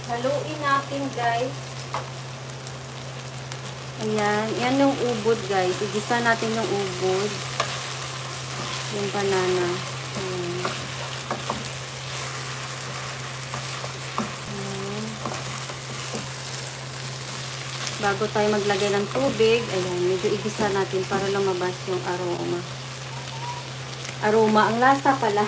Haluin natin, guys. Ayan. Yan yung ubod, guys. Igisa natin yung ubod. Yung banana. Ayan. Ayan. Bago tayo maglagay ng tubig, ayan, medyo igisa natin para lumabas yung aroma. Aroma. Ang lasa pala.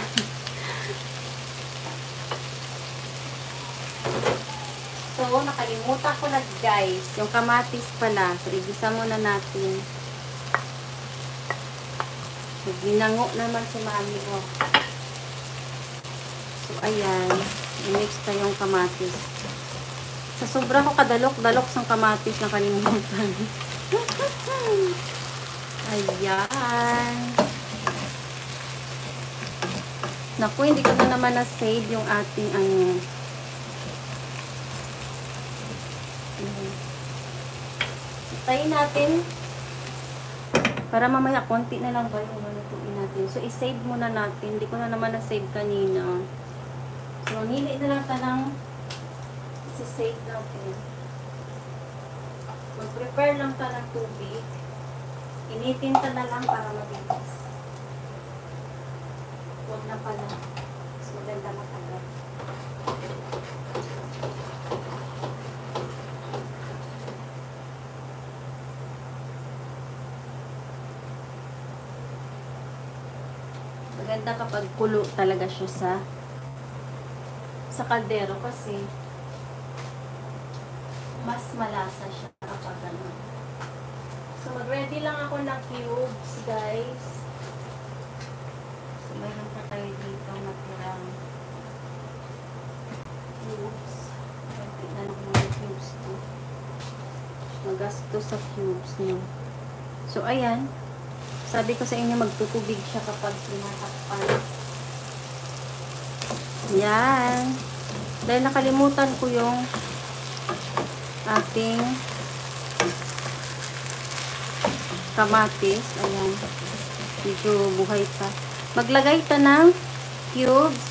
So, nakalimutan ko na, guys. Yung kamatis pala. So, igisa muna natin. So, ginango naman si mami, oh. So, ayan. I-mix na yung kamatis. Sa sobra ko kadalok-dalok sa kamatis, nakalimutan. Ayan. Naku, hindi ko na naman na-save yung ating ano. Tayin natin para mamaya konti na lang ba yung malutuin natin. So, i-save muna natin. Hindi ko na naman na-save kanina. So, nili na lang tanang i-save natin. Mag-prepare lang ta ng tubig. Initin ta na lang para mabilis. Huwag na pala. Mas maganda matagal. Maganda kapag kulo talaga siya sa kaldero kasi mas malasa siya kapag ano. So, mag-ready lang ako ng cubes, guys. So, mayroon pa tayo dito natirang cubes. Tignan ko mga cubes to. Magasto sa cubes nyo. So, ayan. Sabi ko sa inyo, magtutubig siya kapag tinatakpan. Yan. Dahil nakalimutan ko yung ating kamatis. Ayan. Medyo buhay pa. Maglagay ta ng cubes.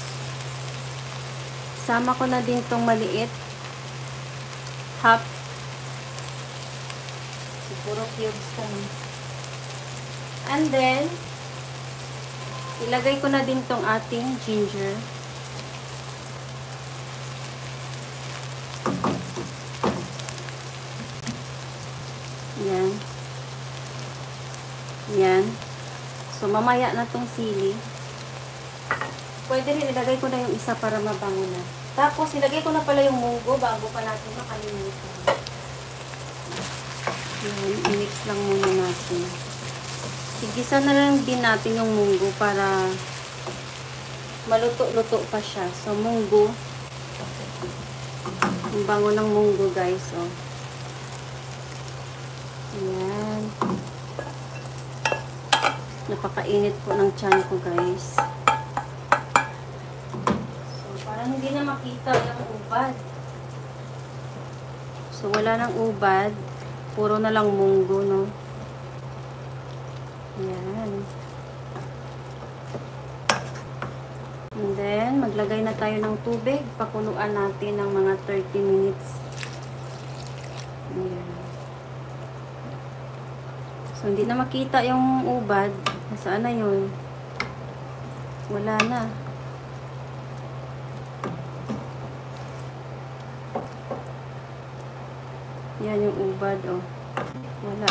Sama ko na din tong maliit. Half. Siguro cubes ko. And then, ilagay ko na din tong ating ginger. Yan. Yan. So, mamaya na tong sili. Pwede rin ilagay ko na yung isa para mabango na. Tapos, ilagay ko na pala yung munggo bago pa natin makalimutan. Yan. I-mix lang muna natin. Igisa na lang din natin yung munggo para maluto-luto pa siya. So, munggo. Ang bango ng munggo, guys. Oh. Ayan. Napakainit po ng tiyan ko, guys. So, parang hindi na makita yung ubad. So, wala nang ubad. Puro na lang munggo, no? Ayan. And then, maglagay na tayo ng tubig. Pakuluan natin ng mga 30 minutes. Ayan. So, hindi na makita yung ubad. Nasaan na yun? Wala na. Yan yung ubad, oh. Wala.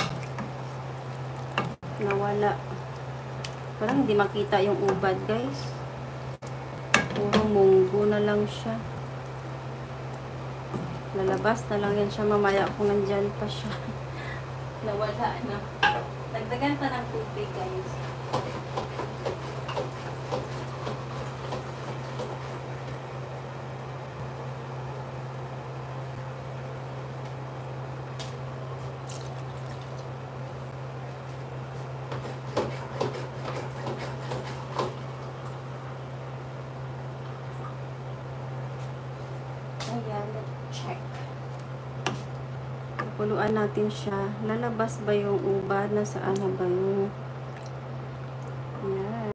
Nawala. Parang hindi makita yung ubad, guys. Puro munggo na lang siya. Lalabas na lang yan siya mamaya kung nandyan pa siya. Nawala na. Dagdagan pa ng tubig, guys. Ayan, let's check. Puluan natin siya. Lalabas ba yung ubad? Nasaan na ba yung